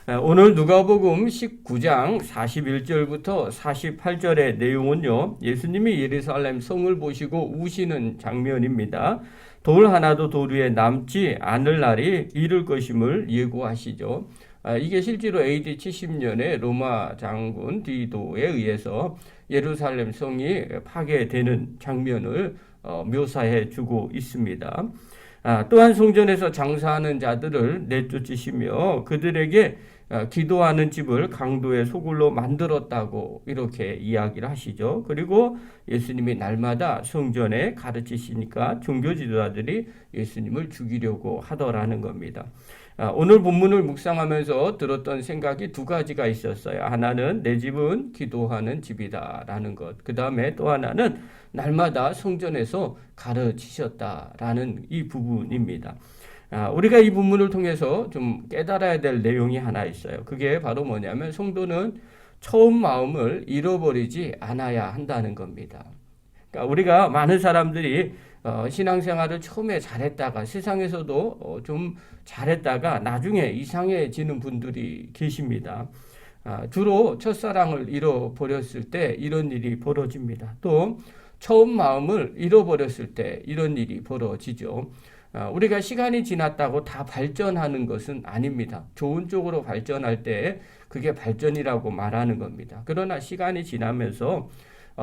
오늘 누가복음 19장 41절부터 48절의 내용은요, 예수님이 예루살렘 성을 보시고 우시는 장면입니다. 돌 하나도 돌 위에 남지 않을 날이 이를 것임을 예고하시죠. 이게 실제로 AD 70년에 로마 장군 디도에 의해서 예루살렘 성이 파괴되는 장면을 묘사해 주고 있습니다. 또한 성전에서 장사하는 자들을 내쫓으시며 그들에게 기도하는 집을 강도의 소굴로 만들었다고 이렇게 이야기를 하시죠. 그리고 예수님이 날마다 성전에 가르치시니까 종교 지도자들이 예수님을 죽이려고 하더라는 겁니다. 오늘 본문을 묵상하면서 들었던 생각이 두 가지가 있었어요. 하나는 내 집은 기도하는 집이다라는 것. 그 다음에 또 하나는 날마다 성전에서 가르치셨다라는 이 부분입니다. 우리가 이 본문을 통해서 좀 깨달아야 될 내용이 하나 있어요. 그게 바로 뭐냐면 성도는 처음 마음을 잃어버리지 않아야 한다는 겁니다. 그러니까 우리가 많은 사람들이 신앙생활을 처음에 잘했다가 세상에서도 좀 잘했다가 나중에 이상해지는 분들이 계십니다. 주로 첫사랑을 잃어버렸을 때 이런 일이 벌어집니다. 또 처음 마음을 잃어버렸을 때 이런 일이 벌어지죠. 우리가 시간이 지났다고 다 발전하는 것은 아닙니다. 좋은 쪽으로 발전할 때 그게 발전이라고 말하는 겁니다. 그러나 시간이 지나면서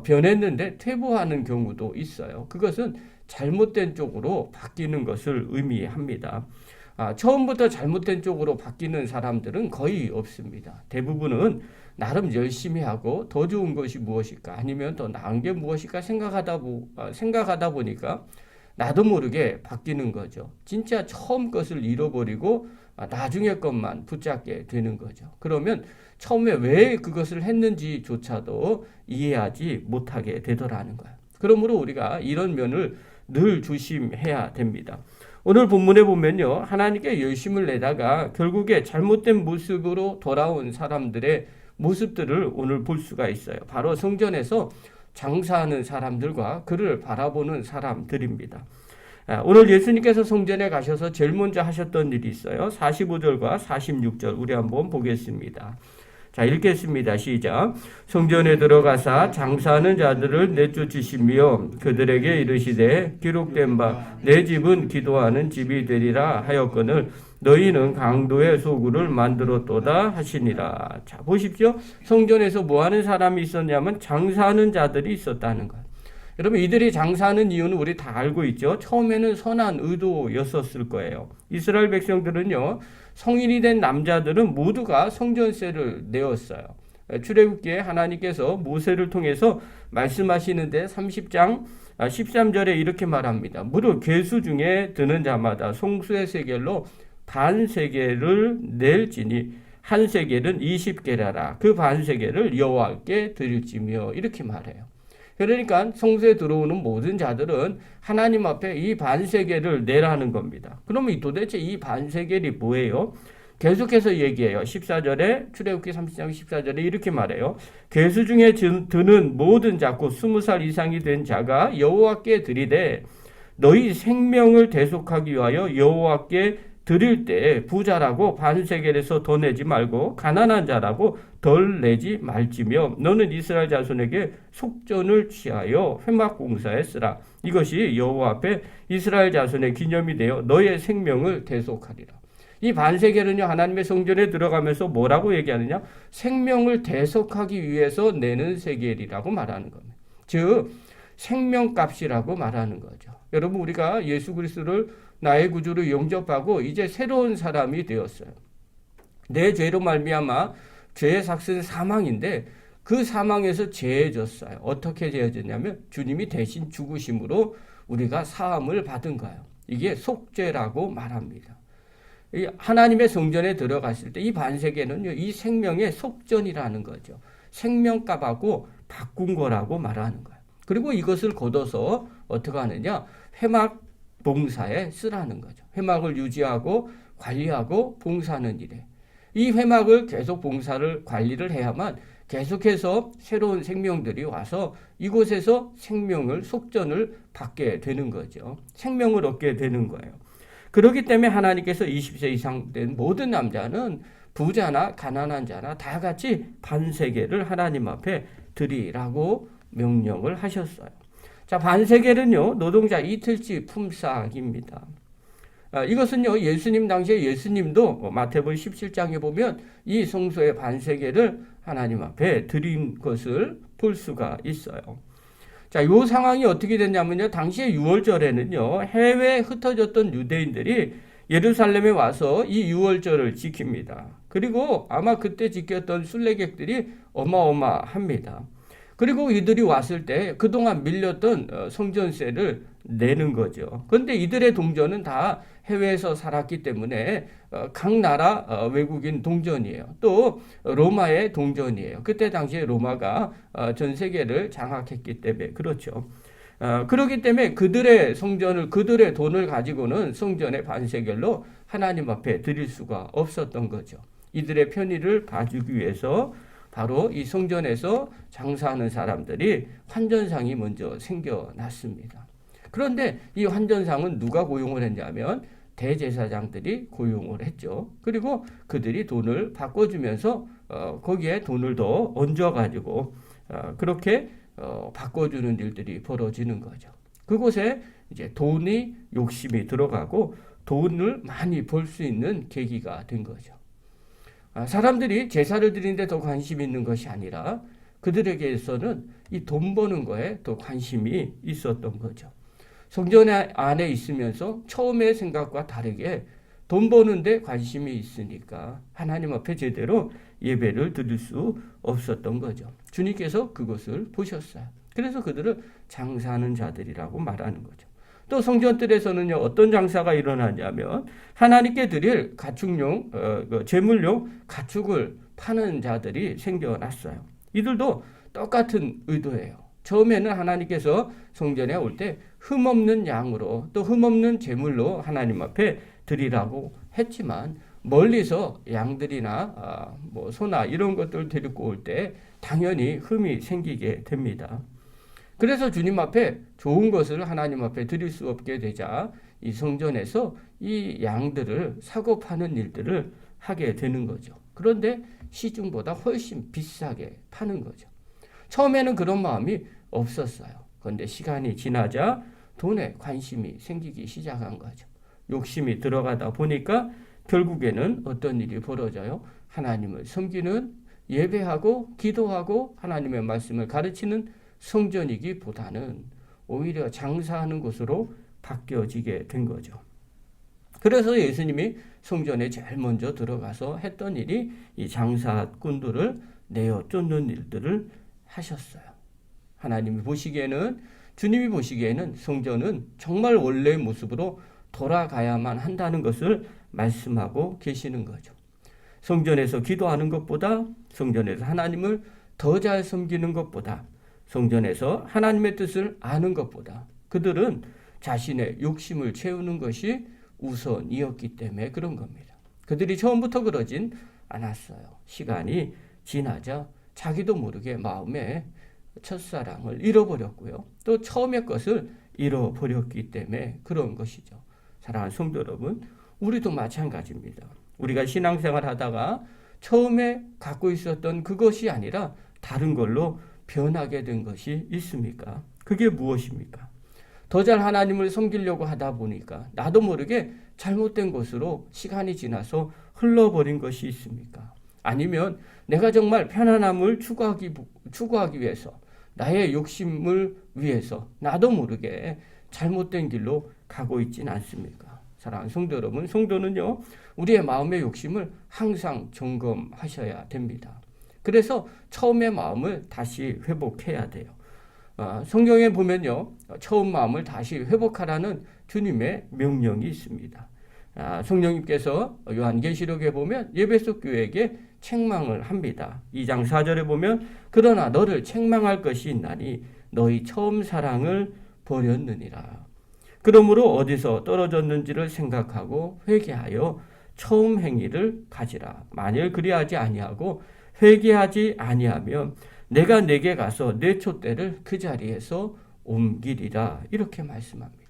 변했는데 퇴보하는 경우도 있어요. 그것은 잘못된 쪽으로 바뀌는 것을 의미합니다. 처음부터 잘못된 쪽으로 바뀌는 사람들은 거의 없습니다. 대부분은 나름 열심히 하고 더 좋은 것이 무엇일까 아니면 더 나은 게 무엇일까 생각하다 보니까 나도 모르게 바뀌는 거죠. 진짜 처음 것을 잃어버리고 나중에 것만 붙잡게 되는 거죠. 그러면 처음에 왜 그것을 했는지조차도 이해하지 못하게 되더라는 거예요. 그러므로 우리가 이런 면을 늘 조심해야 됩니다. 오늘 본문에 보면요, 하나님께 열심을 내다가 결국에 잘못된 모습으로 돌아온 사람들의 모습들을 오늘 볼 수가 있어요. 바로 성전에서 장사하는 사람들과 그를 바라보는 사람들입니다. 오늘 예수님께서 성전에 가셔서 제일 먼저 하셨던 일이 있어요. 45절과 46절 우리 한번 보겠습니다. 자, 읽겠습니다. 시작. 성전에 들어가사 장사하는 자들을 내쫓으시며 그들에게 이르시되 기록된 바 내 집은 기도하는 집이 되리라 하였거늘 너희는 강도의 소굴을 만들었도다 하시니라. 자, 보십시오. 성전에서 뭐 하는 사람이 있었냐면 장사하는 자들이 있었다는 것. 여러분, 이들이 장사하는 이유는 우리 다 알고 있죠. 처음에는 선한 의도였었을 거예요. 이스라엘 백성들은요, 성인이 된 남자들은 모두가 성전세를 내었어요. 출애굽기에 하나님께서 모세를 통해서 말씀하시는데 30장 13절에 이렇게 말합니다. 무릇 계수 중에 드는 자마다 송수의 세겔로 반 세겔을 낼지니 한 세겔은 20게라라. 그 반 세겔을 여호와께 드릴지며 이렇게 말해요. 그러니까 성소에 들어오는 모든 자들은 하나님 앞에 이 반세겔을 내라는 겁니다. 그러면 도대체 이 반세겔이 뭐예요? 계속해서 얘기해요. 14절에 출애굽기 30장 14절에 이렇게 말해요. 계수 중에 드는 모든 자 곧 20살 이상이 된 자가 여호와께 드리되 너희 생명을 대속하기 위하여 여호와께 드릴 때 부자라고 반세겔에서 더 내지 말고 가난한 자라고 덜 내지 말지며 너는 이스라엘 자손에게 속전을 취하여 회막 봉사에 쓰라. 이것이 여호와 앞에 이스라엘 자손의 기념이 되어 너의 생명을 대속하리라. 이 반세겔은요, 하나님의 성전에 들어가면서 뭐라고 얘기하느냐? 생명을 대속하기 위해서 내는 세겔이라고 말하는 겁니다. 즉 생명값이라고 말하는 거죠. 여러분, 우리가 예수 그리스도를 나의 구주로 영접하고 이제 새로운 사람이 되었어요. 내 죄로 말미암아 죄의 삭은 사망인데 그 사망에서 죄해졌어요. 어떻게 죄해졌냐면 주님이 대신 죽으심으로 우리가 사함을 받은 거예요. 이게 속죄라고 말합니다. 하나님의 성전에 들어갔을 때 이 반세겔은요, 이 생명의 속전이라는 거죠. 생명값하고 바꾼 거라고 말하는 거예요. 그리고 이것을 걷어서 어떻게 하느냐? 회막 봉사에 쓰라는 거죠. 회막을 유지하고 관리하고 봉사하는 일에. 이 회막을 계속 봉사를 관리를 해야만 계속해서 새로운 생명들이 와서 이곳에서 생명을 속전을 받게 되는 거죠. 생명을 얻게 되는 거예요. 그렇기 때문에 하나님께서 20세 이상 된 모든 남자는 부자나 가난한 자나 다 같이 반세겔을 하나님 앞에 드리라고 명령을 하셨어요. 자, 반세겔은요, 노동자 이틀치 품삯입니다. 이것은요, 예수님 당시에 예수님도 마태복음 17장에 보면 이 성소의 반세겔을 하나님 앞에 드린 것을 볼 수가 있어요. 자, 이 상황이 어떻게 됐냐면요, 당시에 유월절에는요, 해외에 흩어졌던 유대인들이 예루살렘에 와서 이 유월절을 지킵니다. 그리고 아마 그때 지켰던 순례객들이 어마어마합니다. 그리고 이들이 왔을 때 그동안 밀렸던 성전세를 내는 거죠. 그런데 이들의 동전은 다 해외에서 살았기 때문에 각 나라 외국인 동전이에요. 또 로마의 동전이에요. 그때 당시에 로마가 전 세계를 장악했기 때문에 그렇죠. 그렇기 때문에 그들의 성전을, 그들의 돈을 가지고는 성전의 반세겔로 하나님 앞에 드릴 수가 없었던 거죠. 이들의 편의를 봐주기 위해서 바로 이 성전에서 장사하는 사람들이 환전상이 먼저 생겨났습니다. 그런데 이 환전상은 누가 고용을 했냐면 대제사장들이 고용을 했죠. 그리고 그들이 돈을 바꿔주면서 거기에 돈을 더 얹어가지고 그렇게 바꿔주는 일들이 벌어지는 거죠. 그곳에 이제 돈이 욕심이 들어가고 돈을 많이 벌 수 있는 계기가 된 거죠. 사람들이 제사를 드리는데 더 관심이 있는 것이 아니라 그들에게서는 이 돈 버는 거에 더 관심이 있었던 거죠. 성전 안에 있으면서 처음의 생각과 다르게 돈 버는데 관심이 있으니까 하나님 앞에 제대로 예배를 드릴 수 없었던 거죠. 주님께서 그것을 보셨어요. 그래서 그들을 장사하는 자들이라고 말하는 거죠. 또 성전뜰에서는요, 어떤 장사가 일어나냐면 하나님께 드릴 가축용, 제물용 가축을 파는 자들이 생겨났어요. 이들도 똑같은 의도예요. 처음에는 하나님께서 성전에 올 때 흠없는 양으로 또 흠없는 제물로 하나님 앞에 드리라고 했지만 멀리서 양들이나 뭐 소나 이런 것들을 데리고 올 때 당연히 흠이 생기게 됩니다. 그래서 주님 앞에 좋은 것을 하나님 앞에 드릴 수 없게 되자 이 성전에서 이 양들을 사고 파는 일들을 하게 되는 거죠. 그런데 시중보다 훨씬 비싸게 파는 거죠. 처음에는 그런 마음이 없었어요. 그런데 시간이 지나자 돈에 관심이 생기기 시작한 거죠. 욕심이 들어가다 보니까 결국에는 어떤 일이 벌어져요? 하나님을 섬기는, 예배하고 기도하고 하나님의 말씀을 가르치는 성전이기보다는 오히려 장사하는 곳으로 바뀌어지게 된 거죠. 그래서 예수님이 성전에 제일 먼저 들어가서 했던 일이 이 장사꾼들을 내어 쫓는 일들을 하셨어요. 하나님이 보시기에는, 주님이 보시기에는 성전은 정말 원래의 모습으로 돌아가야만 한다는 것을 말씀하고 계시는 거죠. 성전에서 기도하는 것보다, 성전에서 하나님을 더 잘 섬기는 것보다, 성전에서 하나님의 뜻을 아는 것보다 그들은 자신의 욕심을 채우는 것이 우선이었기 때문에 그런 겁니다. 그들이 처음부터 그러진 않았어요. 시간이 지나자 자기도 모르게 마음에 첫사랑을 잃어버렸고요. 또 처음의 것을 잃어버렸기 때문에 그런 것이죠. 사랑하는 성도 여러분, 우리도 마찬가지입니다. 우리가 신앙생활 하다가 처음에 갖고 있었던 그것이 아니라 다른 걸로 변하게 된 것이 있습니까? 그게 무엇입니까? 더 잘 하나님을 섬기려고 하다 보니까 나도 모르게 잘못된 것으로 시간이 지나서 흘러버린 것이 있습니까? 아니면 내가 정말 편안함을 추구하기 위해서, 나의 욕심을 위해서 나도 모르게 잘못된 길로 가고 있지는 않습니까? 사랑하는 성도 여러분, 성도는요, 우리의 마음의 욕심을 항상 점검하셔야 됩니다. 그래서 처음의 마음을 다시 회복해야 돼요. 성경에 보면요, 처음 마음을 다시 회복하라는 주님의 명령이 있습니다. 성령님께서 요한계시록에 보면 에베소 교회에게 책망을 합니다. 2장 4절에 보면 그러나 너를 책망할 것이 있나니 너희 처음 사랑을 버렸느니라. 그러므로 어디서 떨어졌는지를 생각하고 회개하여 처음 행위를 가지라. 만일 그리하지 아니하고 회개하지 아니하면 내가 내게 가서 내 촛대를 그 자리에서 옮기리라. 이렇게 말씀합니다.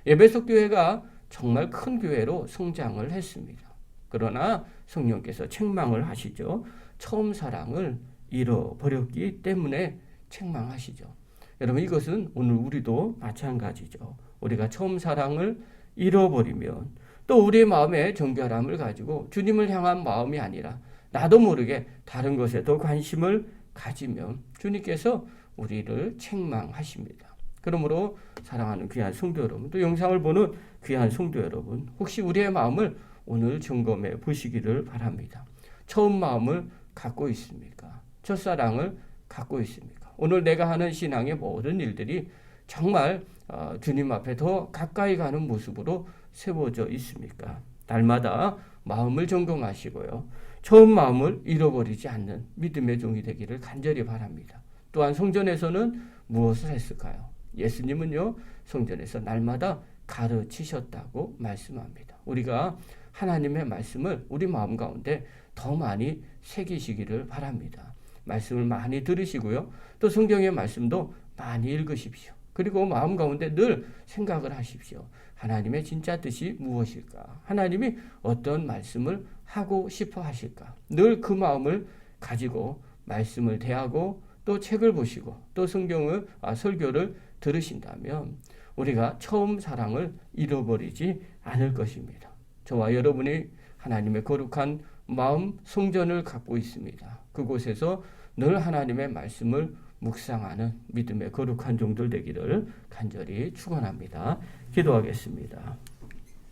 에베소 교회가 정말 큰 교회로 성장을 했습니다. 그러나 성령께서 책망을 하시죠. 처음 사랑을 잃어버렸기 때문에 책망하시죠. 여러분, 이것은 오늘 우리도 마찬가지죠. 우리가 처음 사랑을 잃어버리면 또 우리의 마음에 정결함을 가지고 주님을 향한 마음이 아니라 나도 모르게 다른 것에 더 관심을 가지면 주님께서 우리를 책망하십니다. 그러므로 사랑하는 귀한 성도 여러분, 또 영상을 보는 귀한 성도 여러분, 혹시 우리의 마음을 오늘 점검해 보시기를 바랍니다. 처음 마음을 갖고 있습니까? 첫사랑을 갖고 있습니까? 오늘 내가 하는 신앙의 모든 일들이 정말 주님 앞에 더 가까이 가는 모습으로 세워져 있습니까? 날마다 마음을 점검하시고요. 처음 마음을 잃어버리지 않는 믿음의 종이 되기를 간절히 바랍니다. 또한 성전에서는 무엇을 했을까요? 예수님은요, 성전에서 날마다 가르치셨다고 말씀합니다. 우리가 하나님의 말씀을 우리 마음 가운데 더 많이 새기시기를 바랍니다. 말씀을 많이 들으시고요. 또 성경의 말씀도 많이 읽으십시오. 그리고 마음 가운데 늘 생각을 하십시오. 하나님의 진짜 뜻이 무엇일까? 하나님이 어떤 말씀을 하고 싶어 하실까? 늘 그 마음을 가지고 말씀을 대하고 또 책을 보시고 또 설교를 들으신다면 우리가 처음 사랑을 잃어버리지 않을 것입니다. 저와 여러분이 하나님의 거룩한 마음 성전을 갖고 있습니다. 그곳에서 늘 하나님의 말씀을 묵상하는 믿음의 거룩한 종들 되기를 간절히 축원합니다. 기도하겠습니다.